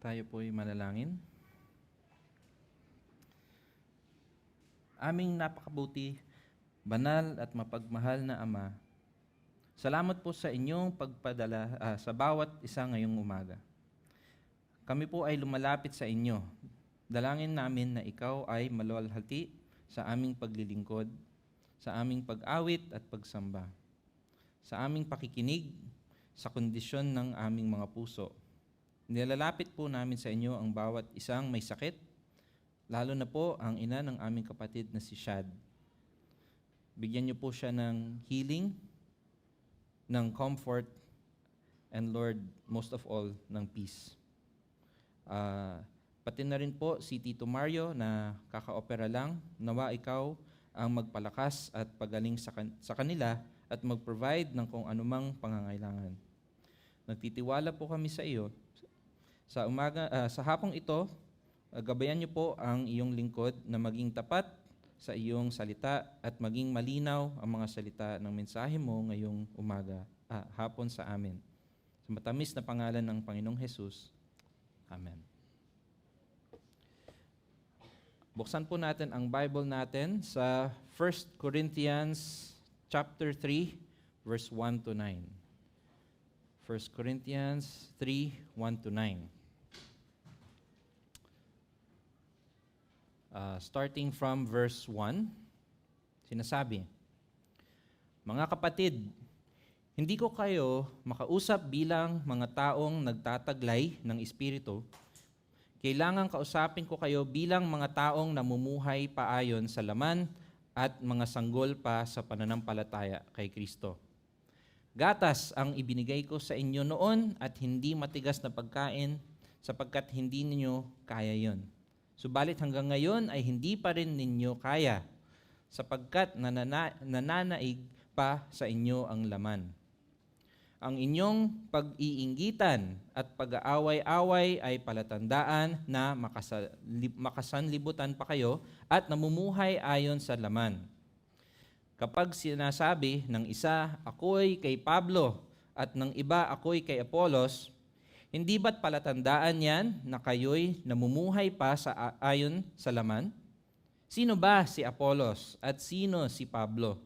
Tayo po'y manalangin. Aming napakabuti, banal at mapagmahal na Ama, salamat po sa inyong pagpadala sa bawat isa ngayong umaga. Kami po ay lumalapit sa inyo. Dalangin namin na ikaw ay maluwalhati sa aming paglilingkod, sa aming pag-awit at pagsamba, sa aming pakikinig, sa kondisyon ng aming mga puso. Nilalapit po namin sa inyo ang bawat isang may sakit, lalo na po ang ina ng aming kapatid na si Shad. Bigyan niyo po siya ng healing, ng comfort, and Lord, most of all, ng peace. Pati na rin po si Tito Mario na kaka-opera lang, nawa ikaw ang magpalakas at pagaling sa kanila at mag-provide ng kung anumang pangangailangan. Nagtitiwala po kami sa iyo. Sa hapong ito, gabayan niyo po ang iyong lingkod na maging tapat sa iyong salita at maging malinaw ang mga salita ng mensahe mo ngayong hapon sa amin. Sa matamis na pangalan ng Panginoong Hesus. Amen. Buksan po natin ang Bible natin sa 1 Corinthians chapter 3, verse 1 to 9. 1 Corinthians 3, 1 to 9. Starting from verse 1, sinasabi, "Mga kapatid, hindi ko kayo makausap bilang mga taong nagtataglay ng Espiritu. Kailangan kausapin ko kayo bilang mga taong namumuhay paayon sa laman at mga sanggol pa sa pananampalataya kay Kristo. Gatas ang ibinigay ko sa inyo noon at hindi matigas na pagkain sapagkat hindi ninyo kaya yon. Subalit hanggang ngayon ay hindi pa rin ninyo kaya sapagkat nananaig pa sa inyo ang laman. Ang inyong pag-iinggitan at pag-aaway-away ay palatandaan na makasanlibutan pa kayo at namumuhay ayon sa laman. Kapag sinasabi ng isa, ako'y kay Pablo, at ng iba, ako'y kay Apolos, hindi ba't palatandaan yan na kayo'y namumuhay pa ayon sa laman? Sino ba si Apolos at sino si Pablo?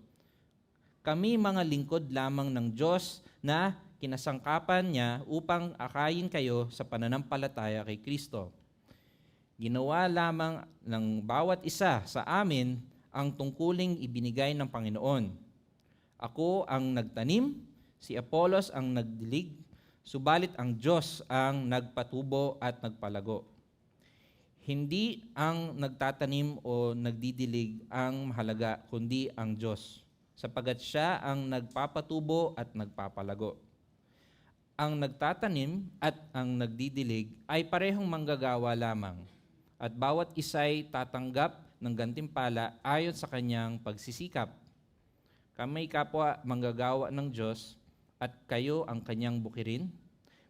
Kami mga lingkod lamang ng Diyos na kinasangkapan niya upang akayin kayo sa pananampalataya kay Kristo. Ginawa lamang ng bawat isa sa amin ang tungkuling ibinigay ng Panginoon. Ako ang nagtanim, si Apolos ang nagdilig, subalit ang Diyos ang nagpatubo at nagpalago. Hindi ang nagtatanim o nagdidilig ang mahalaga, kundi ang Diyos, sapagat siya ang nagpapatubo at nagpapalago. Ang nagtatanim at ang nagdidilig ay parehong manggagawa lamang, at bawat isa'y tatanggap ng gantimpala ayon sa kanyang pagsisikap. Kami kapwa manggagawa ng Diyos at kayo ang kanyang bukirin,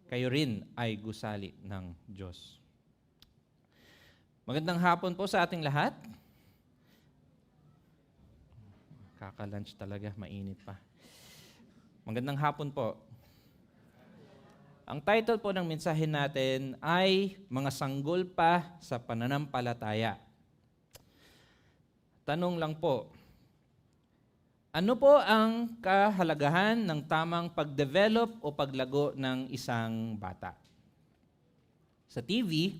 kayo rin ay gusali ng Diyos." Magandang hapon po sa ating lahat. Kaka-lunch talaga, mainit pa. Magandang hapon po. Ang title po ng mensahe natin ay Mga Sanggol pa sa Pananampalataya. Tanong lang po, ano po ang kahalagahan ng tamang pag-develop o paglago ng isang bata? Sa TV,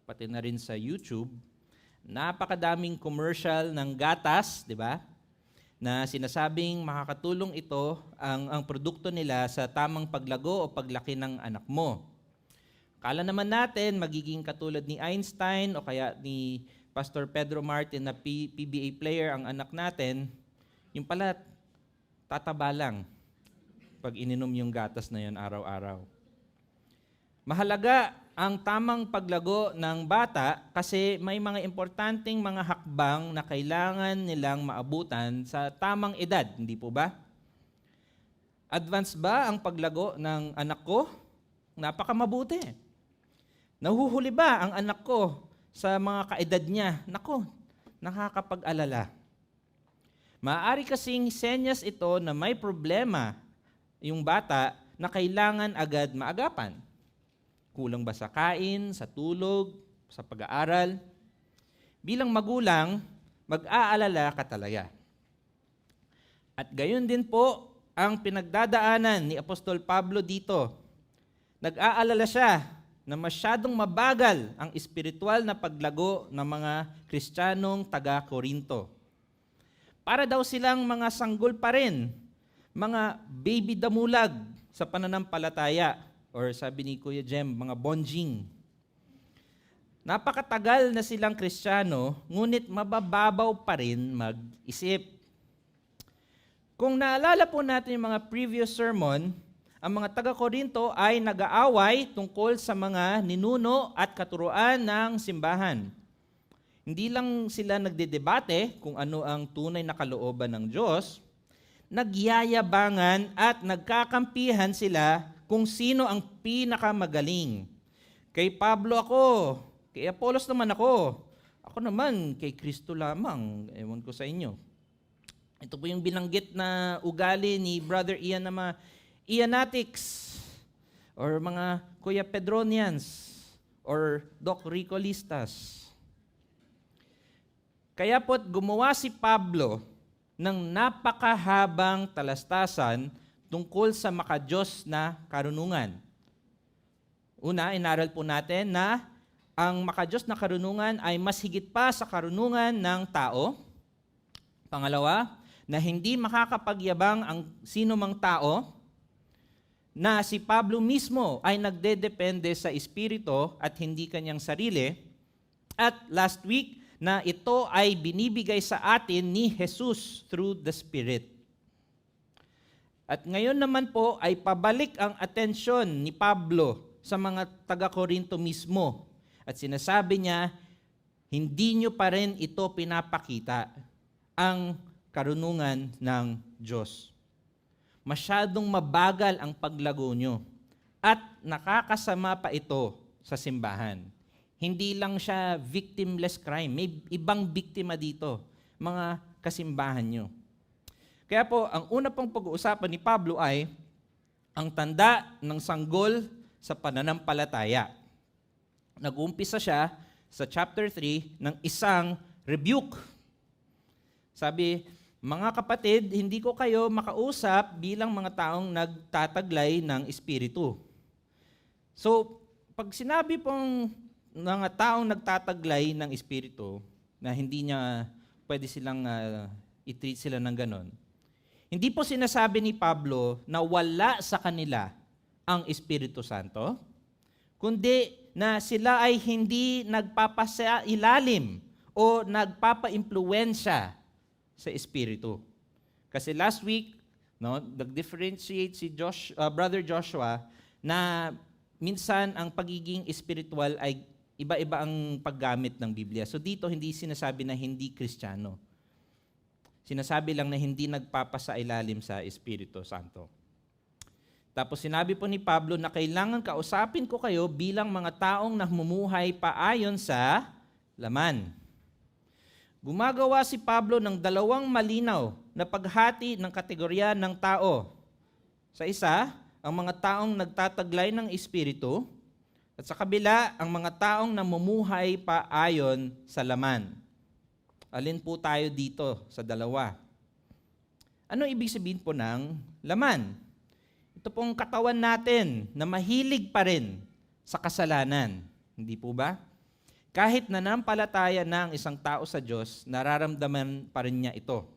pati na rin sa YouTube, napakadaming commercial ng gatas, di ba? Na sinasabing makakatulong ito ang produkto nila sa tamang paglago o paglaki ng anak mo. Kala naman natin magiging katulad ni Einstein o kaya ni Pastor Pedro Martin na PBA player ang anak natin, yung pala tataba lang pag ininom yung gatas na yun araw-araw. Mahalaga ang tamang paglago ng bata kasi may mga importanteng mga hakbang na kailangan nilang maabutan sa tamang edad, hindi po ba? Advance ba ang paglago ng anak ko? Napakamabuti. Nahuhuli ba ang anak ko sa mga kaedad niya? Nako, nakakapag-alala. Maaari kasing senyas ito na may problema yung bata na kailangan agad maagapan. Kulang ba sa kain, sa tulog, sa pag-aaral? Bilang magulang, mag-aalala ka talaga. At gayon din po ang pinagdadaanan ni Apostol Pablo dito. Nag-aalala siya na masyadong mabagal ang espiritual na paglago ng mga Kristiyanong taga-Korinto. Para daw silang mga sanggol pa rin, mga baby damulag sa pananampalataya, or sabi ni Kuya Jem, mga bonjing. Napakatagal na silang Kristiyano, ngunit mabababaw pa rin mag-isip. Kung naalala po natin yung mga previous sermon, ang mga taga-Korinto ay nag-aaway tungkol sa mga ninuno at katuruan ng simbahan. Hindi lang sila nagdedebate kung ano ang tunay na kalooban ng Diyos, nagyayabangan at nagkakampihan sila kung sino ang pinakamagaling. Kay Pablo ako, kay Apollos naman ako. Ako naman, kay Kristo lamang. Ewan ko sa inyo. Ito po yung binanggit na ugali ni Brother Ian na mga Ianatics, or mga Kuya Pedronians, or Doc Ricolistas. Kaya po't gumawa si Pablo ng napakahabang talastasan tungkol sa makadiyos na karunungan. Una, inaral po natin na ang makadiyos na karunungan ay mas higit pa sa karunungan ng tao. Pangalawa, na hindi makakapagyabang ang sino mang tao, na si Pablo mismo ay nagdedepende sa Espiritu at hindi kanyang sarili. At last week, na ito ay binibigay sa atin ni Jesus through the Spirit. At ngayon naman po ay pabalik ang atensyon ni Pablo sa mga taga-Korinto mismo. At sinasabi niya, hindi nyo pa rin ito pinapakita ang karunungan ng Diyos. Masyadong mabagal ang paglago nyo at nakakasama pa ito sa simbahan. Hindi lang siya victimless crime. May ibang biktima dito, mga kasimbahan nyo. Kaya po, ang una pong pag-uusapan ni Pablo ay ang tanda ng sanggol sa pananampalataya. Nag-uumpisa siya sa chapter 3 ng isang rebuke. Sabi, mga kapatid, hindi ko kayo makausap bilang mga taong nagtataglay ng Espiritu. So, pag sinabi pong mga taong nagtataglay ng Espiritu, na hindi niya pwede silang i-treat sila ng ganon, hindi po sinasabi ni Pablo na wala sa kanila ang Espiritu Santo, kundi na sila ay hindi nagpapasailalim o nagpapa-impluwensya sa Espiritu. Kasi last week, nag-differentiate si Brother Joshua na minsan ang pagiging espiritual ay iba-iba ang paggamit ng Biblia. So dito hindi sinasabi na hindi Kristiyano. Sinasabi lang na hindi nagpapasailalim sa Espiritu Santo. Tapos sinabi po ni Pablo na kailangan kausapin ko kayo bilang mga taong namumuhay paayon sa laman. Gumagawa si Pablo ng dalawang malinaw na paghati ng kategorya ng tao. Sa isa, ang mga taong nagtataglay ng Espiritu, at sa kabila, ang mga taong namumuhay pa ayon sa laman. Alin po tayo dito sa dalawa? Ano ibig sabihin po ng laman? Ito pong katawan natin na mahilig pa rin sa kasalanan. Hindi po ba? Kahit nanampalataya na ang isang tao sa Diyos, nararamdaman pa rin niya ito.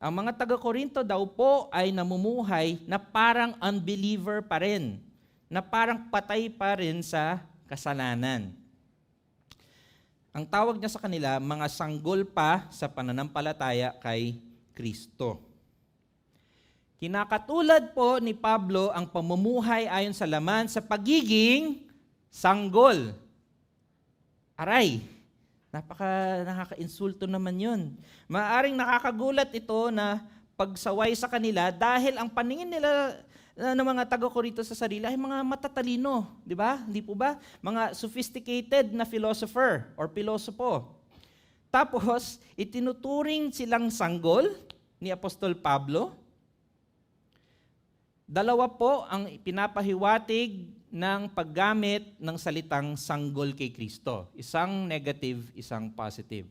Ang mga taga-Korinto daw po ay namumuhay na parang unbeliever pa rin, na parang patay pa rin sa kasalanan. Ang tawag niya sa kanila, mga sanggol pa sa pananampalataya kay Kristo. Kinakatulad po ni Pablo ang pamumuhay ayon sa laman sa pagiging sanggol. Aray, nakaka-insulto naman yun. Maaring nakakagulat ito na pagsaway sa kanila dahil ang paningin nila ng mga taga-Korinto sa sarili ay mga matatalino, di ba? Hindi po ba? Mga sophisticated na philosopher or pilosopo. Tapos, itinuturing silang sanggol ni Apostol Pablo. Dalawa po ang pinapahiwatig ng paggamit ng salitang sanggol kay Kristo. Isang negative, isang positive.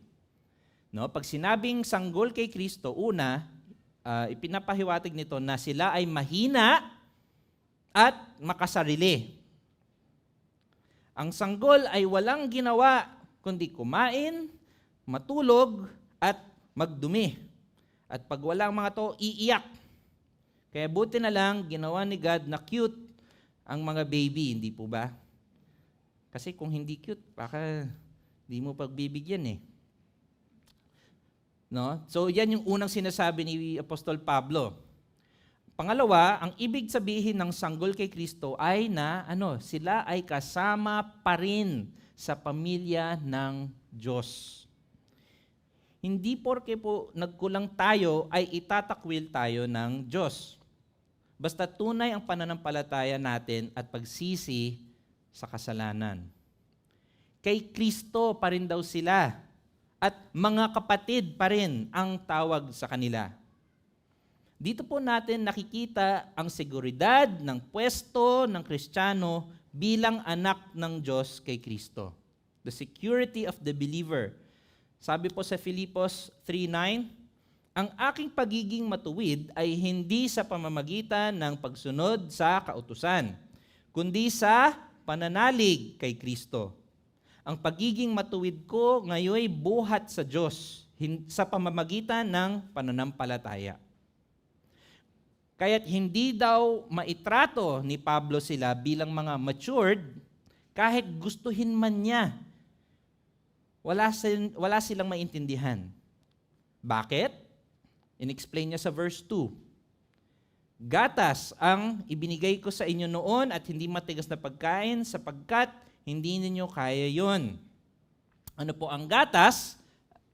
No, pag sinabing sanggol kay Kristo, una, ipinapahiwatig nito na sila ay mahina at makasarili. Ang sanggol ay walang ginawa kundi kumain, matulog, at magdumi. At pag walang mga to, iiyak. Kaya buti na lang ginawa ni God na cute ang mga baby, hindi po ba? Kasi kung hindi cute, baka di mo pagbibigyan eh. No? So yan yung unang sinasabi ni Apostol Pablo. Pangalawa, ang ibig sabihin ng sanggol kay Kristo ay na sila ay kasama pa rin sa pamilya ng Diyos. Hindi porke po nagkulang tayo ay itatakwil tayo ng Diyos. Basta tunay ang pananampalataya natin at pagsisi sa kasalanan. Kay Kristo pa rin daw sila at mga kapatid pa rin ang tawag sa kanila. Dito po natin nakikita ang seguridad ng pwesto ng Kristiyano bilang anak ng Diyos kay Kristo. The security of the believer. Sabi po sa Filipos 3:9, ang aking pagiging matuwid ay hindi sa pamamagitan ng pagsunod sa kautusan, kundi sa pananalig kay Kristo. Ang pagiging matuwid ko ngayon buhat sa Diyos sa pamamagitan ng pananampalataya. Kaya't hindi daw maitrato ni Pablo sila bilang mga matured kahit gustuhin man niya. Wala silang maintindihan. Bakit? In-explain niya sa verse 2. Gatas ang ibinigay ko sa inyo noon at hindi matigas na pagkain sapagkat hindi ninyo kaya yon. Ano po ang gatas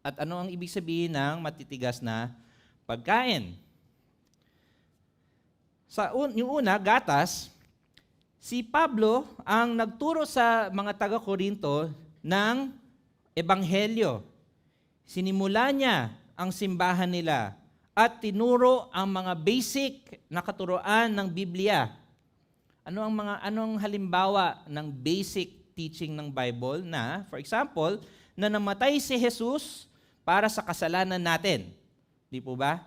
at ano ang ibig sabihin ng matitigas na pagkain? Yung una, gatas, si Pablo ang nagturo sa mga taga-Korinto ng ebanghelyo. Sinimula niya ang simbahan nila at tinuro ang mga basic na katuruan ng Biblia. Anong halimbawa ng basic teaching ng Bible na, for example, na namatay si Jesus para sa kasalanan natin. Di po ba?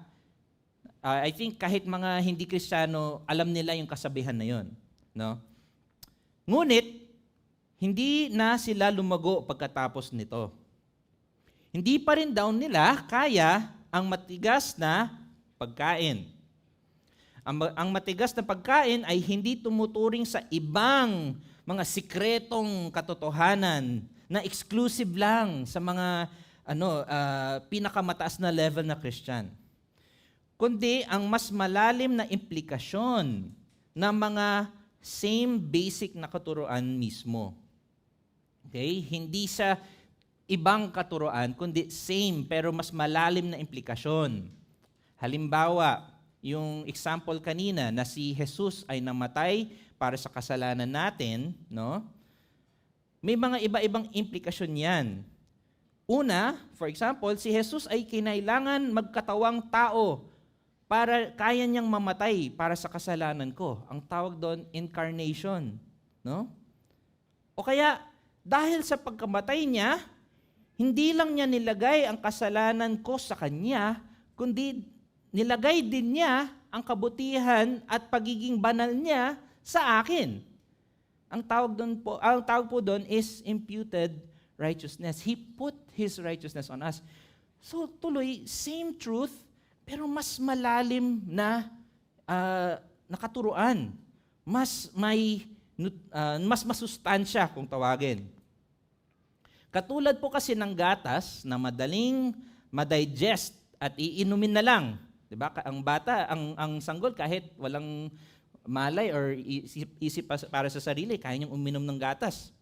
I think kahit mga hindi Kristiyano, alam nila yung kasabihan na yun. No? Ngunit, hindi na sila lumago pagkatapos nito. Hindi pa rin daw nila kaya ang matigas na pagkain. Ang matigas na pagkain ay hindi tumuturing sa ibang mga sikretong katotohanan na exclusive lang sa mga pinakamataas na level na Christian. Kundi ang mas malalim na implikasyon ng mga same basic na katuruan mismo. Okay? Hindi sa ibang katuruan, kundi same pero mas malalim na implikasyon. Halimbawa, yung example kanina na si Jesus ay namatay para sa kasalanan natin, no? May mga iba-ibang implikasyon yan. Una, for example, si Jesus ay kinailangan magkatawang tao para kaya niyang mamatay para sa kasalanan ko. Ang tawag doon, incarnation. No? O kaya, dahil sa pagkamatay niya, hindi lang niya nilagay ang kasalanan ko sa kanya, kundi nilagay din niya ang kabutihan at pagiging banal niya sa akin. Ang tawag po doon is imputed righteousness. He put His righteousness on us. So tuloy, same truth, pero mas malalim na nakaturuan. Mas masustansya kung tawagin. Katulad po kasi ng gatas na madaling ma-digest at iinumin na lang. 'Di ba? Ang bata, ang sanggol kahit walang malay or isip para sa sarili, kaya niyang uminom ng gatas.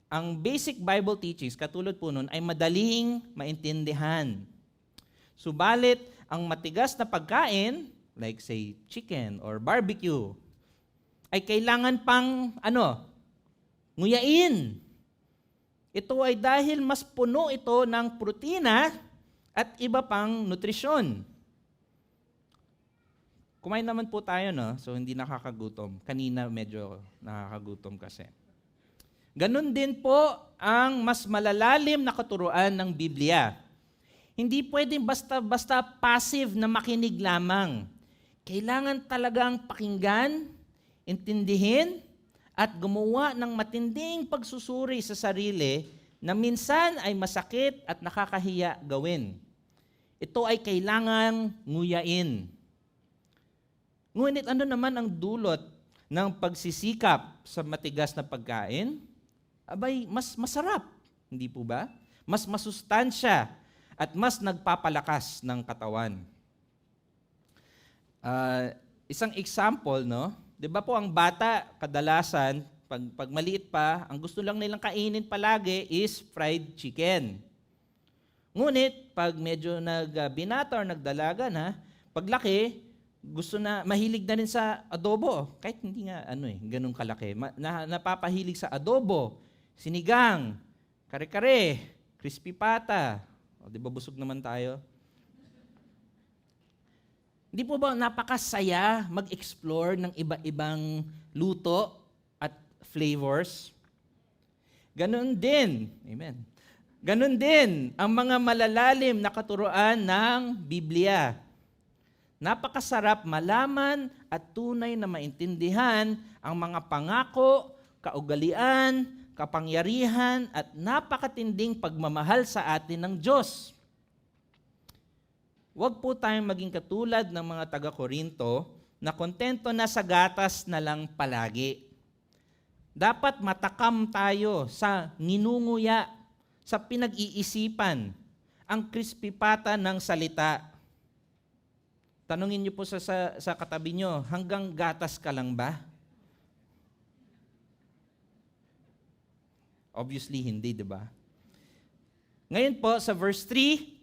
Ang basic Bible teachings, katulad po nun, ay madaling maintindihan. Subalit, ang matigas na pagkain, like say chicken or barbecue, ay kailangan pang nguyain. Ito ay dahil mas puno ito ng protina at iba pang nutrisyon. Kumain naman po tayo, no? So hindi nakakagutom. Kanina medyo nakakagutom kasi. Ganun din po ang mas malalalim na katuruan ng Biblia. Hindi pwedeng basta-basta passive na makinig lamang. Kailangan talagang pakinggan, intindihin, at gumawa ng matinding pagsusuri sa sarili na minsan ay masakit at nakakahiya gawin. Ito ay kailangang nguyain. Ngunit ano naman ang dulot ng pagsisikap sa matigas na pagkain? Abay, mas masarap, hindi po ba? Mas masustansya at mas nagpapalakas ng katawan. Isang example, no? 'Di ba po ang bata kadalasan pag maliit pa, ang gusto lang nilang kainin palagi is fried chicken. Ngunit pag medyo nagbinata or nagdalaga na, paglaki, gusto na mahilig na rin sa adobo. Kahit hindi nga ganun kalaki. Napapahilig sa adobo, sinigang, kare-kare, crispy pata. O, 'di ba busog naman tayo? Hindi po ba napakasaya mag-explore ng iba-ibang luto at flavors? Ganon din, amen. Ganon din ang mga malalalim na katuruan ng Biblia. Napakasarap malaman at tunay na maintindihan ang mga pangako, kaugalian, kapangyarihan at napakatinding pagmamahal sa atin ng Diyos. Huwag po tayong maging katulad ng mga taga-Korinto na kontento na sa gatas na lang palagi. Dapat matakam tayo sa ninunguya, sa pinag-iisipan, ang crispy pata ng salita. Tanungin niyo po sa katabi niyo, hanggang gatas ka lang ba? Obviously, hindi, di ba? Ngayon po, sa verse 3,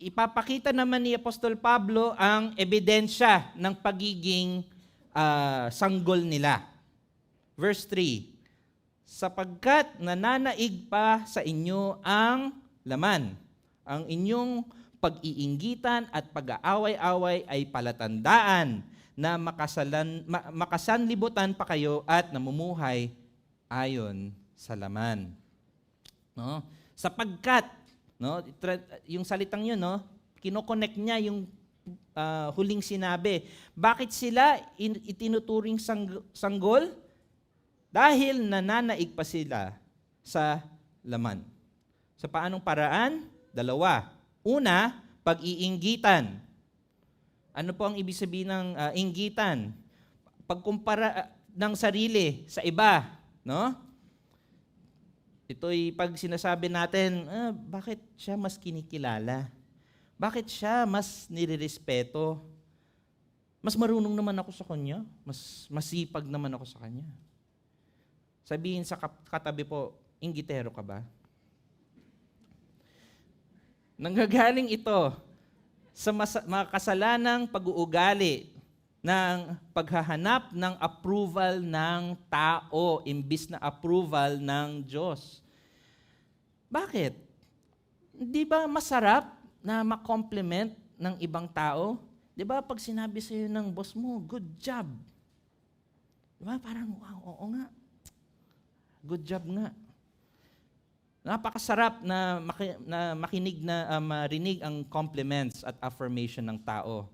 ipapakita naman ni Apostol Pablo ang ebidensya ng pagiging sanggol nila. Verse 3, sapagkat nananaig pa sa inyo ang laman, ang inyong pag-iinggitan at pag-aaway-away ay palatandaan na makasanlibutan pa kayo at namumuhay ayon sa laman. No? Sapagkat, no, yung salitang yun, no, kino-connect niya yung huling sinabi. Bakit sila itinuturing sanggol? Dahil nananaig pa sila sa laman. Sa paanong paraan? Dalawa. Una, pag-iinggitan. Ano po ang ibig sabihin ng inggitan? Pagkumpara ng sarili sa iba, no? Ito'y pag sinasabi natin, bakit siya mas kinikilala? Bakit siya mas nirirespeto? Mas marunong naman ako sa kanya. Mas masipag naman ako sa kanya. Sabihin sa katabi po, inggitero ka ba? Nanggagaling ito sa mga kasalanang pag-uugali ng paghahanap ng approval ng tao imbis na approval ng Diyos. Bakit? Di ba masarap na ma-compliment ng ibang tao? Di ba pag sinabi sa'yo ng boss mo, good job. Di ba parang, wow, oo nga. Good job nga. Napakasarap na makinig na marinig ang compliments at affirmation ng tao.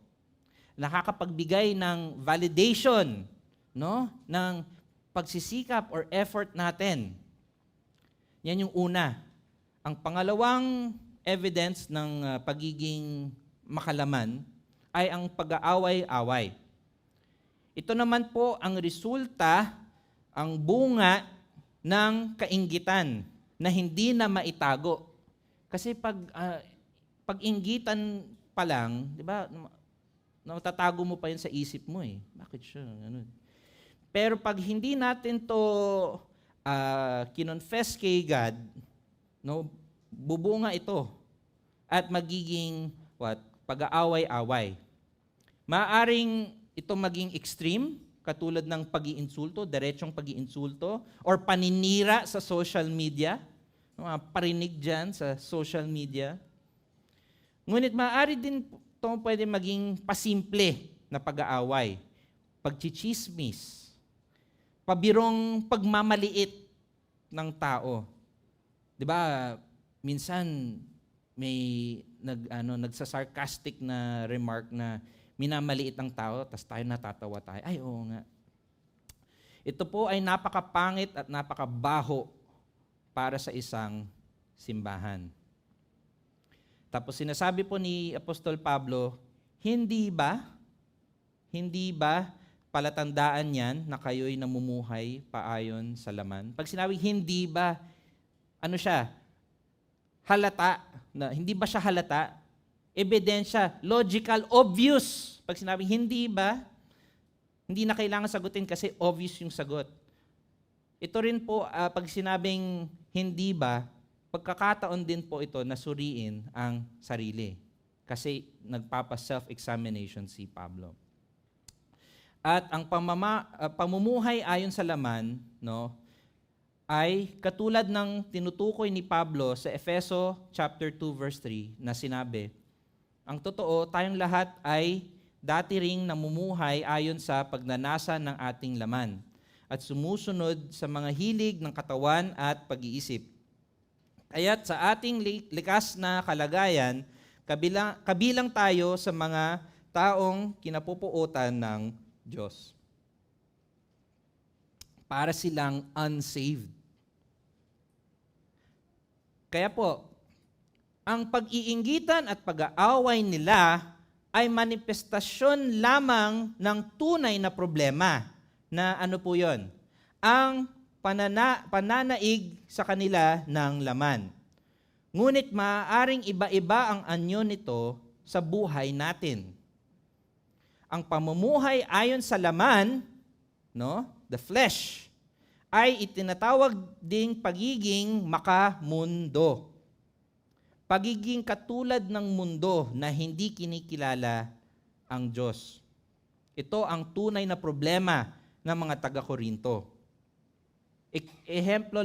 Nakakapagbigay ng validation, no, ng pagsisikap or effort natin. Yan yung una. Ang pangalawang evidence ng pagiging makalaman ay ang pag-aaway-away. Ito naman po ang resulta, ang bunga ng kainggitan na hindi na maitago. Kasi pag-inggitan pa lang, di ba, natatago mo pa yun sa isip mo eh. Bakit siya? Ganun. Pero pag hindi natin to kinonfess kay God, no, bubunga ito at magiging pag-aaway-away. Maaring ito maging extreme, katulad ng pag-iinsulto, diretsong pag-iinsulto, or paninira sa social media, parinig dyan sa social media. Ngunit maaari din ito pwede maging pasimple na pag-aaway, pagchichismis, pabirong pagmamaliit ng tao. 'Di ba? Minsan may nagsasarcastic na remark na minamaliit ang tao, tas tayo natatawa tayo. Ay, oo nga. Ito po ay napakapangit at napakabaho para sa isang simbahan. Tapos sinasabi po ni Apostol Pablo, hindi ba palatandaan yan na kayo'y namumuhay paayon sa laman? Pag sinabing hindi ba, ano siya? Halata. Hindi ba siya halata? Ebidensya, logical, obvious. Pag sinabing hindi ba, hindi na kailangan sagutin kasi obvious yung sagot. Ito rin po, pag sinabing hindi ba, pagkakataon din po ito na suriin ang sarili. Kasi nagpapa-self-examination si Pablo. At ang pamumuhay ayon sa laman, ay katulad ng tinutukoy ni Pablo sa Efeso chapter 2 verse 3 na sinabi, ang totoo, tayong lahat ay dati ring namumuhay ayon sa pagnanasa ng ating laman at sumusunod sa mga hilig ng katawan at pag-iisip. Kaya't sa ating likas na kalagayan, kabilang tayo sa mga taong kinapupuotan ng Diyos. Para silang unsaved. Kaya po, ang pag-iinggitan at pag-aaway nila ay manifestasyon lamang ng tunay na problema na ano po yon? Ang pananaig sa kanila ng laman. Ngunit maaaring iba-iba ang anyo nito sa buhay natin. Ang pamumuhay ayon sa laman, the flesh, ay itinatawag ding pagiging makamundo. Pagiging katulad ng mundo na hindi kinikilala ang Diyos. Ito ang tunay na problema ng mga taga-Korinto. Example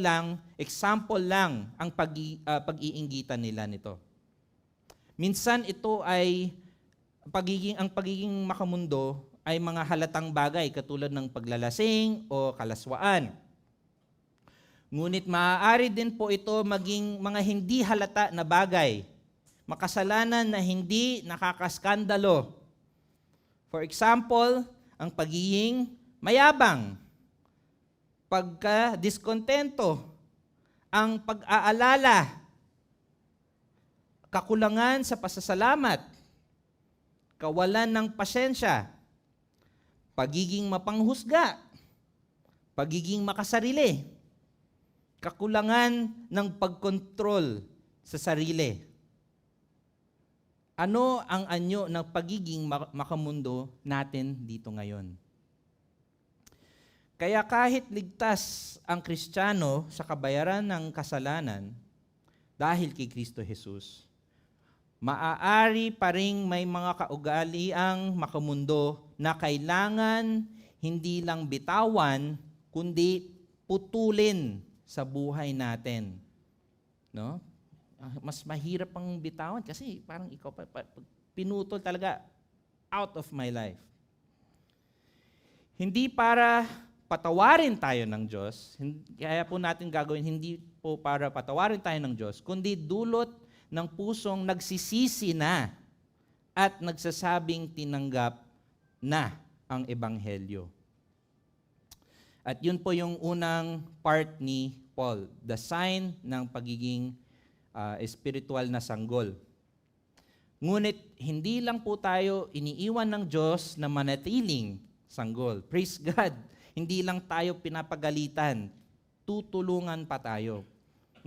lang ang pag-iinggitan nila nito. Minsan ito ay ang pagiging makamundo ay mga halatang bagay katulad ng paglalasing o kalaswaan. Ngunit maaari din po ito maging mga hindi halata na bagay, makasalanan na hindi nakakaskandalo. For example, ang pagiging mayabang, pagka-diskontento, ang pag-aalala, kakulangan sa pasasalamat, kawalan ng pasensya, pagiging mapanghusga, pagiging makasarili, kakulangan ng pagkontrol sa sarili. Ano ang anyo ng pagiging makamundo natin dito ngayon? Kaya kahit ligtas ang Kristiyano sa kabayaran ng kasalanan dahil kay Kristo Jesus, maaari pa ring may mga kaugaliang makamundo na kailangan hindi lang bitawan, kundi putulin sa buhay natin. Mas mahirap pang bitawan kasi parang ikaw pinutol talaga out of my life. Hindi para patawarin tayo ng Diyos, kaya po natin gagawin, hindi po para patawarin tayo ng Diyos, kundi dulot ng pusong nagsisisi na at nagsasabing tinanggap na ang Ebanghelyo. At yun po yung unang part ni Paul, the sign ng pagiging espiritual na sanggol. Ngunit hindi lang po tayo iniiwan ng Diyos na manatiling sanggol. Praise God! Hindi lang tayo pinapagalitan, tutulungan pa tayo.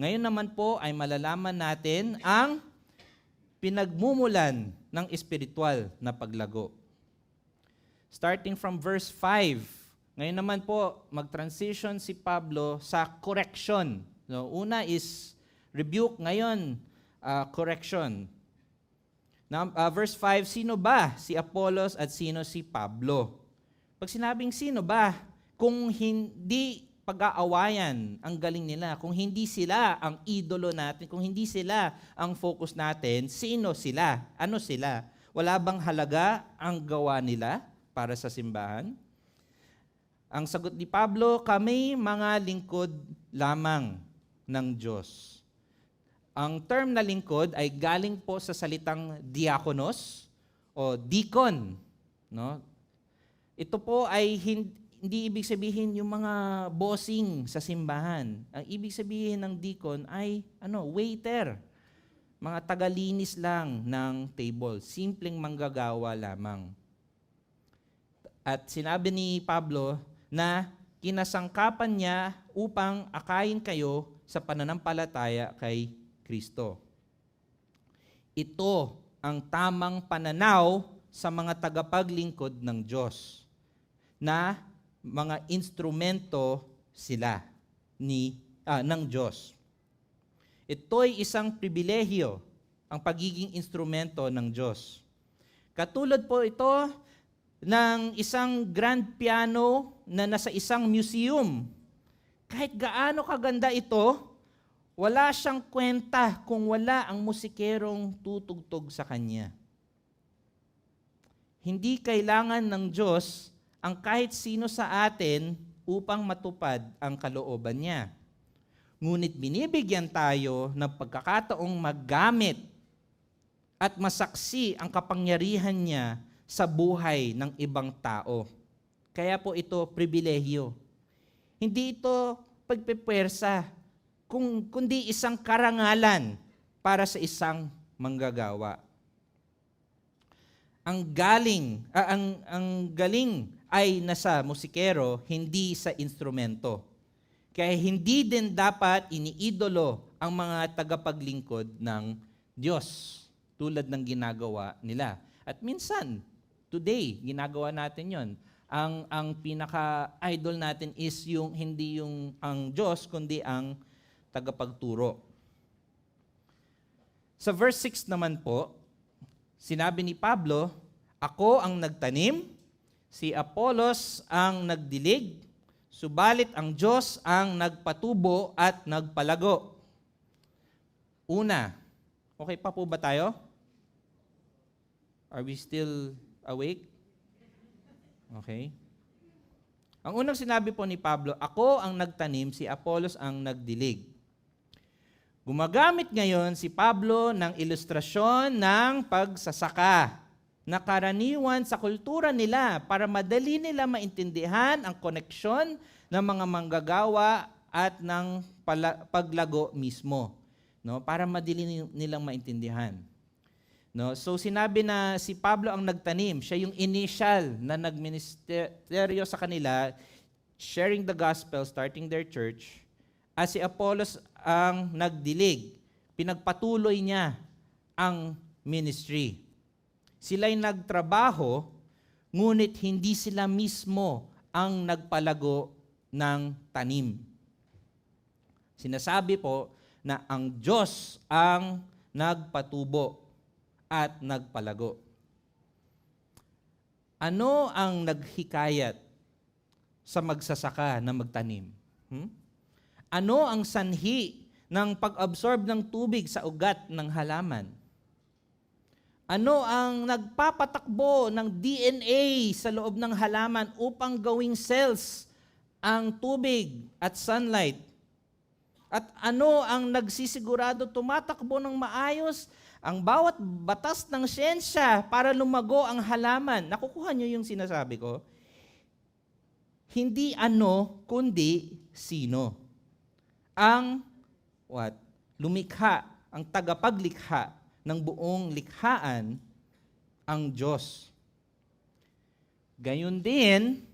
Ngayon naman po ay malalaman natin ang pinagmumulan ng espiritual na paglago. Starting from verse 5, ngayon naman po, mag-transition si Pablo sa correction. Una is rebuke, ngayon correction. Now, verse 5, sino ba si Apollos at sino si Pablo? Pag sinabing sino ba, kung hindi pag-aawayan ang galing nila, kung hindi sila ang idolo natin, kung hindi sila ang focus natin, sino sila? Ano sila? Wala bang halaga ang gawa nila? para sa simbahan? Ang sagot ni Pablo, kami mga lingkod lamang ng Diyos. Ang term na lingkod ay galing po sa salitang diakonos o deacon. No? Ito po ay hindi ibig sabihin yung mga bossing sa simbahan. Ang ibig sabihin ng deacon ay waiter. Mga tagalinis lang ng table. Simpleng manggagawa lamang. At sinabi ni Pablo na kinasangkapan niya upang akayin kayo sa pananampalataya kay Kristo. Ito ang tamang pananaw sa mga tagapaglingkod ng Diyos na mga instrumento sila ng Diyos. Ito'y isang pribilehyo, ang pagiging instrumento ng Diyos. Katulad po ito ng isang grand piano na nasa isang museum. Kahit gaano kaganda ito, wala siyang kwenta kung wala ang musikerong tutugtog sa kanya. Hindi kailangan ng Diyos ang kahit sino sa atin upang matupad ang kalooban niya. Ngunit binibigyan tayo ng pagkakataong maggamit at masaksi ang kapangyarihan niya sa buhay ng ibang tao. Kaya po ito pribilehyo. Hindi ito pagpipwersa, kundi isang karangalan para sa isang manggagawa. Ang galing ay nasa musikero, hindi sa instrumento. Kaya hindi din dapat iniidolo ang mga tagapaglingkod ng Diyos tulad ng ginagawa nila. At minsan, today, ginagawa natin yon. Ang pinaka-idol natin is hindi ang Diyos, kundi ang tagapagturo. Sa verse 6 naman po, sinabi ni Pablo, ako ang nagtanim, si Apollos ang nagdilig, subalit ang Diyos ang nagpatubo at nagpalago. Una, okay pa po ba tayo? Are we still awake? Okay. Ang unang sinabi po ni Pablo, ako ang nagtanim, si Apollos ang nagdilig. Gumagamit ngayon si Pablo ng ilustrasyon ng pagsasaka na karaniwan sa kultura nila para madali nila maintindihan ang koneksyon ng mga manggagawa at ng paglago mismo, no? Para madali nilang maintindihan. No? So sinabi na si Pablo ang nagtanim, siya yung initial na nagministeryo sa kanila, sharing the gospel, starting their church. At si Apollos ang nagdilig. Pinagpatuloy niya ang ministry. Sila'y nagtrabaho, ngunit hindi sila mismo ang nagpalago ng tanim. Sinasabi po na ang Diyos ang nagpatubo at nagpalago. Ano ang naghikayat sa magsasaka na magtanim? Ano ang sanhi ng pag-absorb ng tubig sa ugat ng halaman? Ano ang nagpapatakbo ng DNA sa loob ng halaman upang gawing cells ang tubig at sunlight? At ano ang nagsisigurado tumatakbo ng maayos ang bawat batas ng siyensya para lumago ang halaman? Nakukuha niyo yung sinasabi ko? Hindi ano, kundi sino. Ang lumikha, ang tagapaglikha ng buong likhaan, ang Diyos. Gayon din,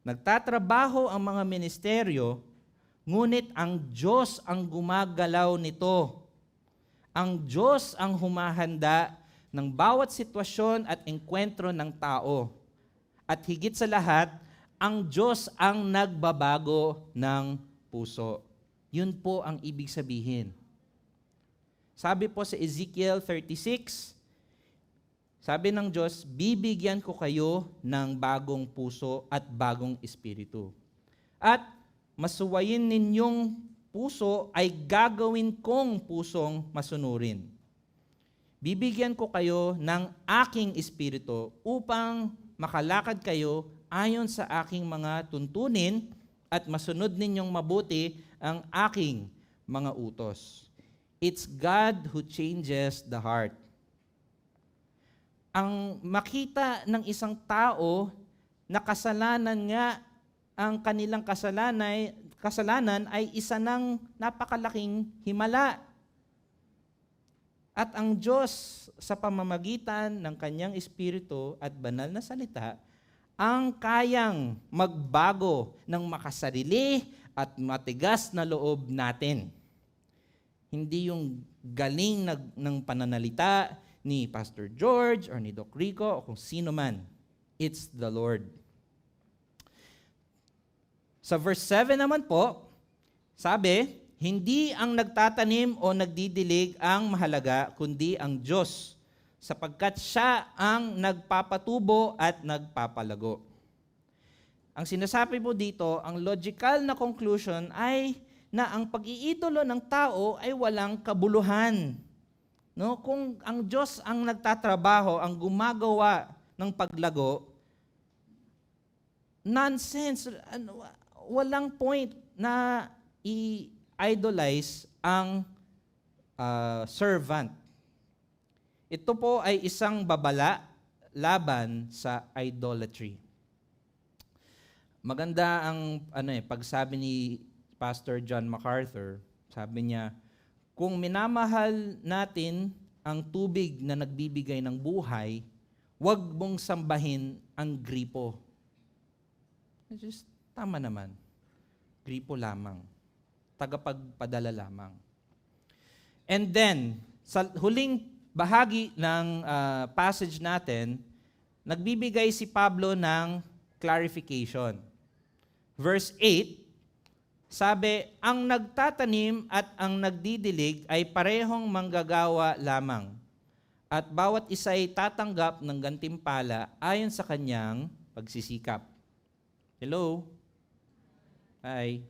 nagtatrabaho ang mga ministeryo, ngunit ang Diyos ang gumagalaw nito. Ang Diyos ang humahanda ng bawat sitwasyon at engkwentro ng tao. At higit sa lahat, ang Diyos ang nagbabago ng puso. Yun po ang ibig sabihin. Sabi po sa Ezekiel 36, sabi ng Diyos, bibigyan ko kayo ng bagong puso at bagong espiritu. At masuwayin ninyong puso ay gagawin kong pusong masunurin. Bibigyan ko kayo ng aking espiritu upang makalakad kayo ayon sa aking mga tuntunin at masunod ninyong mabuti ang aking mga utos. It's God who changes the heart. Ang makita ng isang tao na kasalanan nga, ang kanilang kasalanan ay isa ng napakalaking himala. At ang Diyos sa pamamagitan ng kanyang Espiritu at banal na salita, ang kayang magbago ng makasarili at matigas na loob natin. Hindi yung galing ng pananalita ni Pastor George or ni Doc Rico o kung sino man. It's the Lord. Sa verse 7 naman po, sabi, hindi ang nagtatanim o nagdidilig ang mahalaga, kundi ang Diyos, sapagkat siya ang nagpapatubo at nagpapalago. Ang sinasabi po dito, ang logical na conclusion ay na ang pag-iidolo ng tao ay walang kabuluhan. No? Kung ang Diyos ang nagtatrabaho, ang gumagawa ng paglago, nonsense, walang point na i-idolize ang servant. Ito po ay isang babala laban sa idolatry. Maganda ang pagsabi ni Pastor John MacArthur. Sabi niya, kung minamahal natin ang tubig na nagbibigay ng buhay, huwag mong sambahin ang gripo. Just tama naman. Gripo lamang. Tagapagpadala lamang. And then, sa huling bahagi ng passage natin, nagbibigay si Pablo ng clarification. Verse 8, sabi, ang nagtatanim at ang nagdidilig ay parehong manggagawa lamang, at bawat isa ay tatanggap ng gantimpala ayon sa kanyang pagsisikap. Hello? Hi.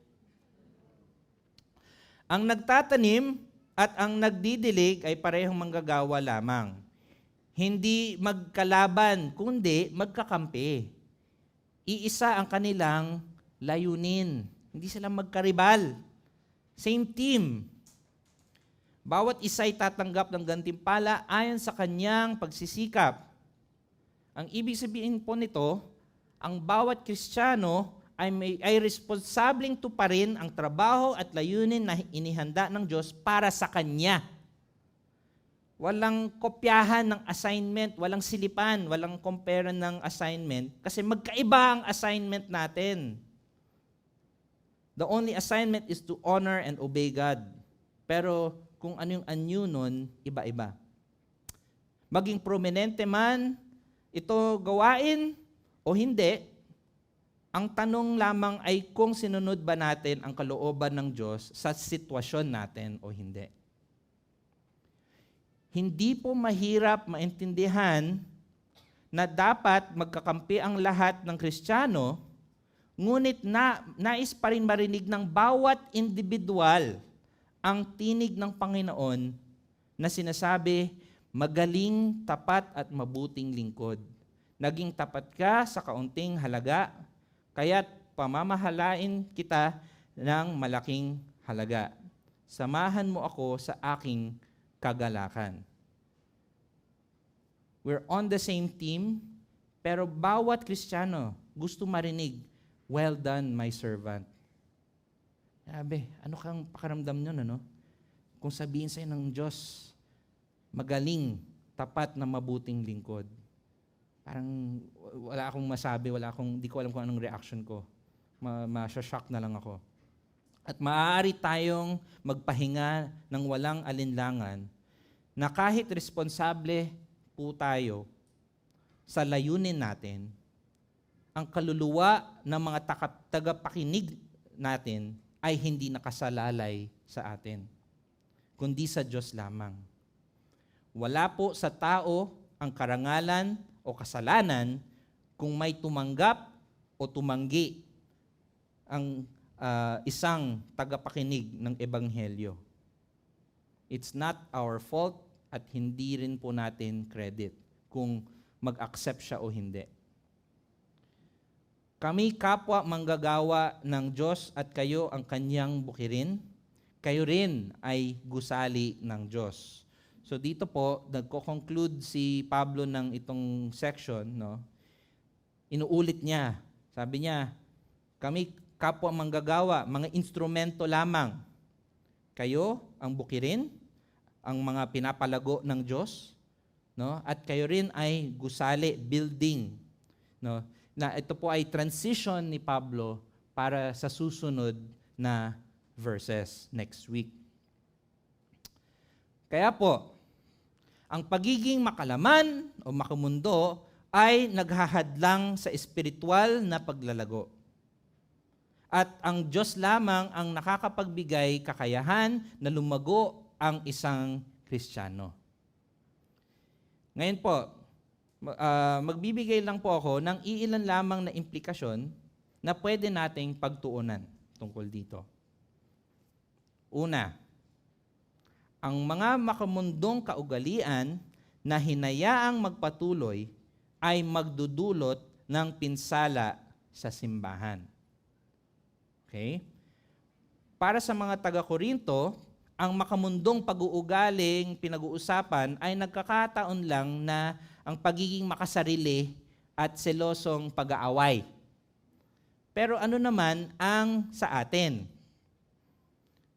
Ang nagtatanim at ang nagdidilig ay parehong manggagawa lamang. Hindi magkalaban, kundi magkakampi. Iisa ang kanilang layunin. Hindi sila magkaribal. Same team. Bawat isa ay tatanggap ng gantimpala ayon sa kanyang pagsisikap. Ang ibig sabihin po nito, ang bawat Kristiyano ay responsableng tuparin ang trabaho at layunin na inihanda ng Diyos para sa Kanya. Walang kopyahan ng assignment, walang silipan, walang compare ng assignment kasi magkaiba ang assignment natin. The only assignment is to honor and obey God. Pero kung ano yung anyo nun, iba-iba. Maging prominente man ito gawain o hindi, ang tanong lamang ay kung sinunod ba natin ang kalooban ng Diyos sa sitwasyon natin o hindi. Hindi po mahirap maintindihan na dapat magkakampi ang lahat ng Kristiyano, ngunit nais pa rin marinig ng bawat individual ang tinig ng Panginoon na sinasabi, magaling, tapat at mabuting lingkod. Naging tapat ka sa kaunting halaga, kaya't pamamahalain kita ng malaking halaga. Samahan mo ako sa aking kagalakan. We're on the same team, pero bawat Kristiyano gusto marinig, well done, my servant. Sabi, ano kang pakaramdam nun, ano? Kung sabihin sa'yo ng Diyos, magaling, tapat na mabuting lingkod. Parang wala akong masabi, di ko alam kung anong reaction ko. Masya-shock na lang ako. At maaari tayong magpahinga ng walang alinlangan na kahit responsable po tayo sa layunin natin, ang kaluluwa ng mga tagapakinig natin ay hindi nakasalalay sa atin, kundi sa Diyos lamang. Wala po sa tao ang karangalan o kasalanan kung may tumanggap o tumanggi ang isang tagapakinig ng Ebanghelyo. It's not our fault at hindi rin po natin credit kung mag-accept siya o hindi. Kami kapwa manggagawa ng Diyos at kayo ang kanyang bukirin. Kayo rin ay gusali ng Diyos. So dito po, nagko-conclude si Pablo ng itong section, no? Inuulit niya. Sabi niya, kami kapwa manggagawa, mga instrumento lamang. Kayo ang bukirin, ang mga pinapalago ng Diyos, no? At kayo rin ay gusali, building, no? Na ito po ay transition ni Pablo para sa susunod na verses next week. Kaya po, ang pagiging makalaman o makamundo ay naghahadlang sa espiritual na paglalago. At ang Diyos lamang ang nakakapagbigay kakayahan na lumago ang isang Kristiyano. Ngayon po, magbibigay lang po ako ng iilan lamang na implikasyon na pwede nating pagtuunan tungkol dito. Una, ang mga makamundong kaugalian na hinayaang magpatuloy ay magdudulot ng pinsala sa simbahan. Okay? Para sa mga taga-Korinto, ang makamundong pag-uugaling pinag-uusapan ay nagkakataon lang na ang pagiging makasarili at selosong pag-aaway. Pero ano naman ang sa atin?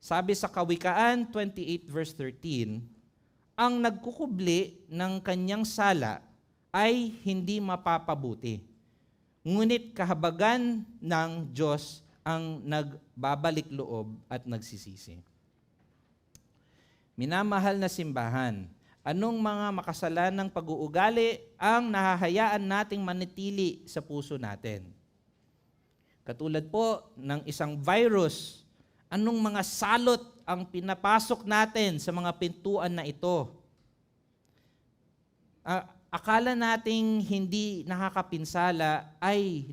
Sabi sa Kawikaan 28 verse 13, ang nagkukubli ng kanyang sala ay hindi mapapabuti. Ngunit kahabagan ng Diyos ang nagbabalik loob at nagsisisi. Minamahal na simbahan, anong mga makasalanang pag-uugali ang nahahayaan nating manitili sa puso natin? Katulad po ng isang virus, anong mga salot ang pinapasok natin sa mga pintuan na ito? Akala nating hindi nakakapinsala ay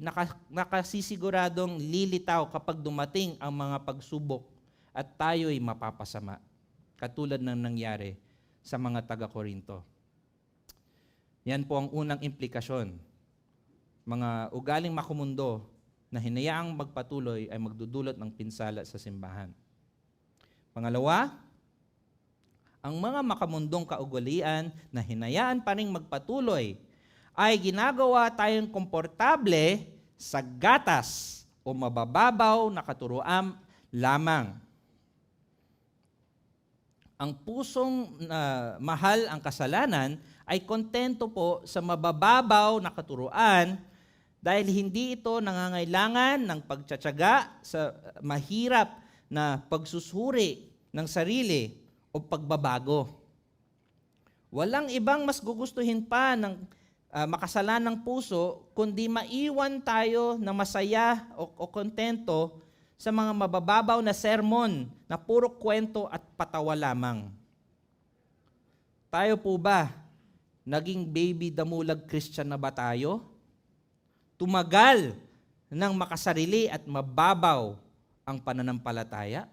nakasisiguradong lilitaw kapag dumating ang mga pagsubok at tayo'y mapapasama. Katulad ng nangyari sa mga taga-Korinto. Yan po ang unang implikasyon. Mga ugaling makumundo na hinayaang magpatuloy ay magdudulot ng pinsala sa simbahan. Pangalawa, ang mga makamundong kaugalian na hinayaan pa ring magpatuloy ay ginagawa tayong komportable sa gatas o mabababaw na katuruan lamang. Ang pusong mahal ang kasalanan ay kontento po sa mabababaw na katuruan dahil hindi ito nangangailangan ng pagtsatsaga sa mahirap na pagsusuri ng sarili o pagbabago. Walang ibang mas gugustuhin pa ng makasalanang puso kundi maiwan tayo na masaya o kontento sa mga mabababaw na sermon na puro kwento at patawa lamang. Tayo po ba, naging baby damulag Christian na ba tayo? Tumagal ng makasarili at mababaw ang pananampalataya?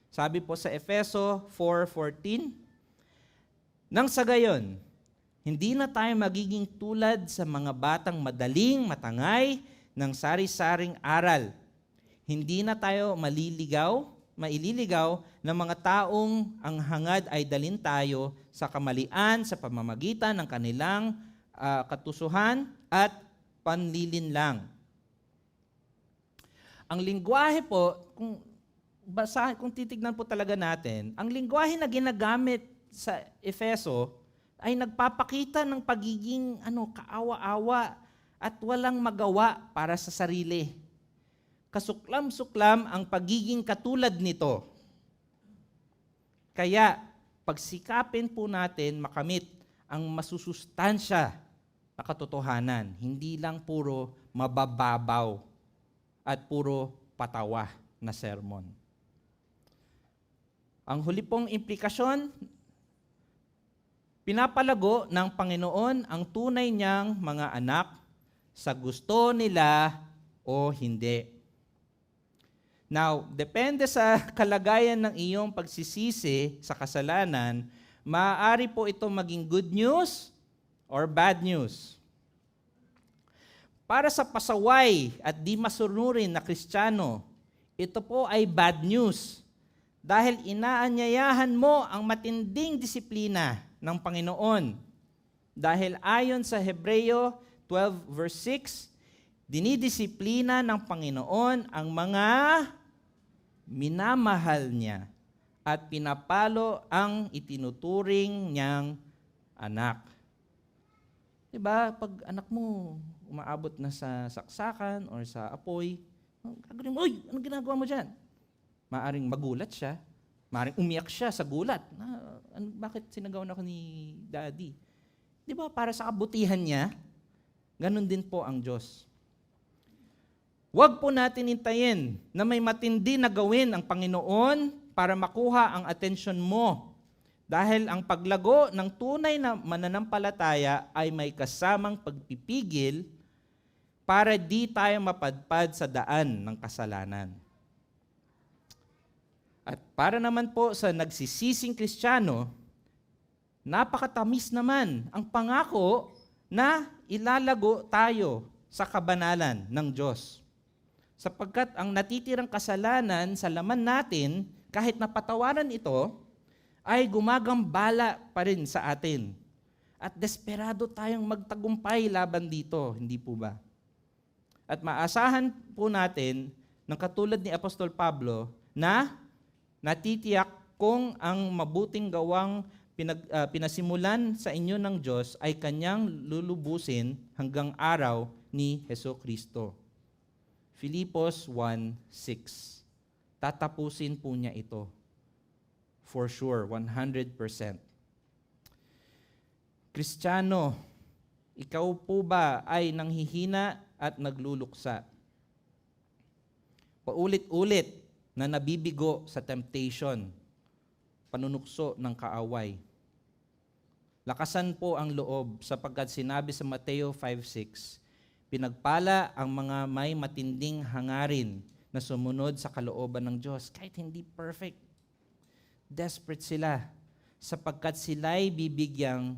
Sabi po sa Efeso 4:14, nang sa gayon, hindi na tayo magiging tulad sa mga batang madaling matangay ng sari-saring aral. Hindi na tayo maililigaw ng mga taong ang hangad ay dalin tayo sa kamalian sa pamamagitan ng kanilang katusuhan at panlilinlang. Ang lingwahe po, kung titignan po talaga natin, ang lingwahe na ginagamit sa Efeso ay nagpapakita ng pagiging kaawa-awa at walang magawa para sa sarili. Kasuklam-suklam ang pagiging katulad nito. Kaya, pagsikapin po natin makamit ang masusustansya na katotohanan, hindi lang puro mabababaw at puro patawa na sermon. Ang huli pong implikasyon, pinapalago ng Panginoon ang tunay niyang mga anak sa gusto nila o hindi. Now, depende sa kalagayan ng iyong pagsisisi sa kasalanan, maaari po ito maging good news or bad news. Para sa pasaway at di masunurin na Kristiyano, ito po ay bad news dahil inaanyayahan mo ang matinding disiplina ng Panginoon. Dahil ayon sa Hebreo 12 verse 6, dinidisiplina ng Panginoon ang mga minamahal niya at pinapalo ang itinuturing niyang anak. Diba, pag anak mo umaabot na sa saksakan or sa apoy, gagawin mo, "Uy, anong ginagawa mo dyan?" Maaring magulat siya, maaring umiyak siya sa gulat. Bakit sinagawan ako ni Daddy? Diba, para sa kabutihan niya, ganun din po ang Diyos. Huwag po natin hintayin na may matindi na gawin ang Panginoon para makuha ang atensyon mo. Dahil ang paglago ng tunay na mananampalataya ay may kasamang pagpipigil para di tayo mapadpad sa daan ng kasalanan. At para naman po sa nagsisising Kristiyano, napakatamis naman ang pangako na ilalago tayo sa kabanalan ng Diyos. Sapagkat ang natitirang kasalanan sa laman natin, kahit napatawaran ito, ay gumagambala pa rin sa atin. At desperado tayong magtagumpay laban dito, hindi po ba? At maasahan po natin, ng katulad ni Apostol Pablo, na natitiyak kung ang mabuting gawang pinasimulan sa inyo ng Diyos ay kanyang lulubusin hanggang araw ni Hesukristo. Filipos 1:6. Tatapusin po niya ito. For sure, 100%. Kristiyano, ikaw po ba ay nanghihina at nagluluksa? Paulit-ulit na nabibigo sa temptation, panunukso ng kaaway. Lakasan po ang loob sapagkat sinabi sa Mateo 5:6, pinagpala ang mga may matinding hangarin na sumunod sa kalooban ng Diyos. Kahit hindi perfect, desperate sila sapagkat sila'y bibigyang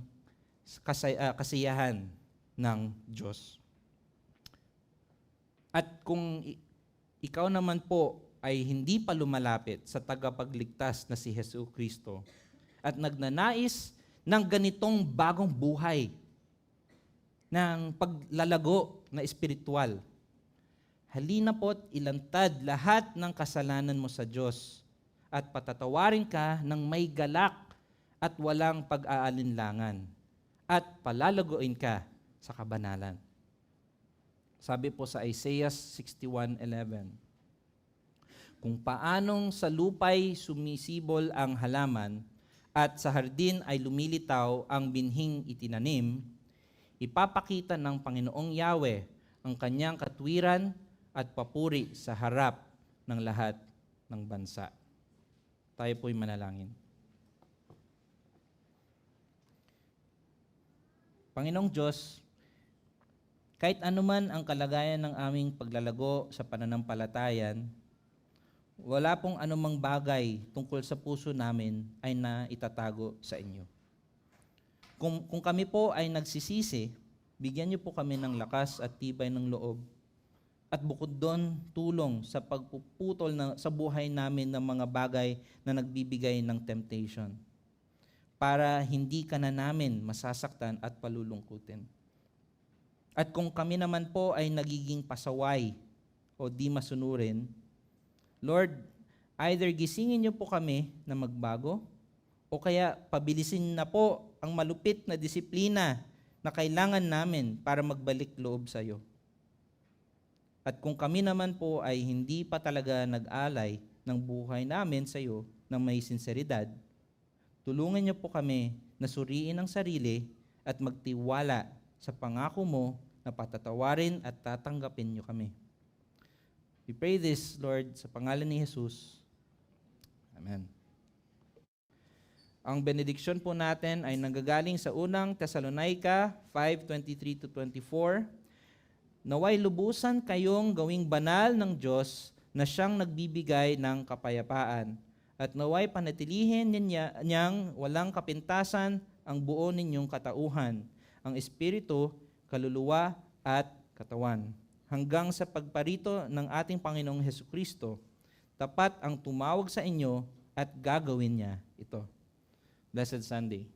kasiyahan ng Diyos. At kung ikaw naman po ay hindi pa lumalapit sa tagapagligtas na si Hesukristo at nagnanais ng ganitong bagong buhay, ng paglalago na espiritual, halina po't ilantad lahat ng kasalanan mo sa Diyos at patatawarin ka ng may galak at walang pag-aalinlangan at palalaguin ka sa kabanalan. Sabi po sa Isaiah 61:11, kung paanong sa lupay sumisibol ang halaman at sa hardin ay lumilitaw ang binhing itinanim, ipapakita ng Panginoong Yahweh ang kanyang katwiran at papuri sa harap ng lahat ng bansa. Tayo po'y manalangin. Panginoong Diyos, kahit anuman ang kalagayan ng aming paglalago sa pananampalatayan, wala pong anumang bagay tungkol sa puso namin ay naitatago sa inyo. Kung kami po ay nagsisisi, bigyan niyo po kami ng lakas at tibay ng loob. At bukod doon, tulong sa pagpuputol sa buhay namin ng mga bagay na nagbibigay ng temptation. Para hindi ka na namin masasaktan at palulungkutin. At kung kami naman po ay nagiging pasaway o di masunurin, Lord, either gisingin niyo po kami na magbago o kaya pabilisin na po ang malupit na disiplina na kailangan namin para magbalik loob sa iyo. At kung kami naman po ay hindi pa talaga nag-alay ng buhay namin sa iyo ng may sinseridad, tulungan niyo po kami na suriin ang sarili at magtiwala sa pangako mo na patatawarin at tatanggapin niyo kami. We pray this, Lord, sa pangalan ni Jesus. Amen. Ang benediksyon po natin ay nanggagaling sa unang Thessalonica 5:23-24. Naway lubusan kayong gawing banal ng Diyos na siyang nagbibigay ng kapayapaan. At naway panatilihin niyang walang kapintasan ang buo ninyong katauhan, ang espiritu, kaluluwa at katawan. Hanggang sa pagparito ng ating Panginoong Hesukristo, tapat ang tumawag sa inyo at gagawin niya ito. Blessed Sunday.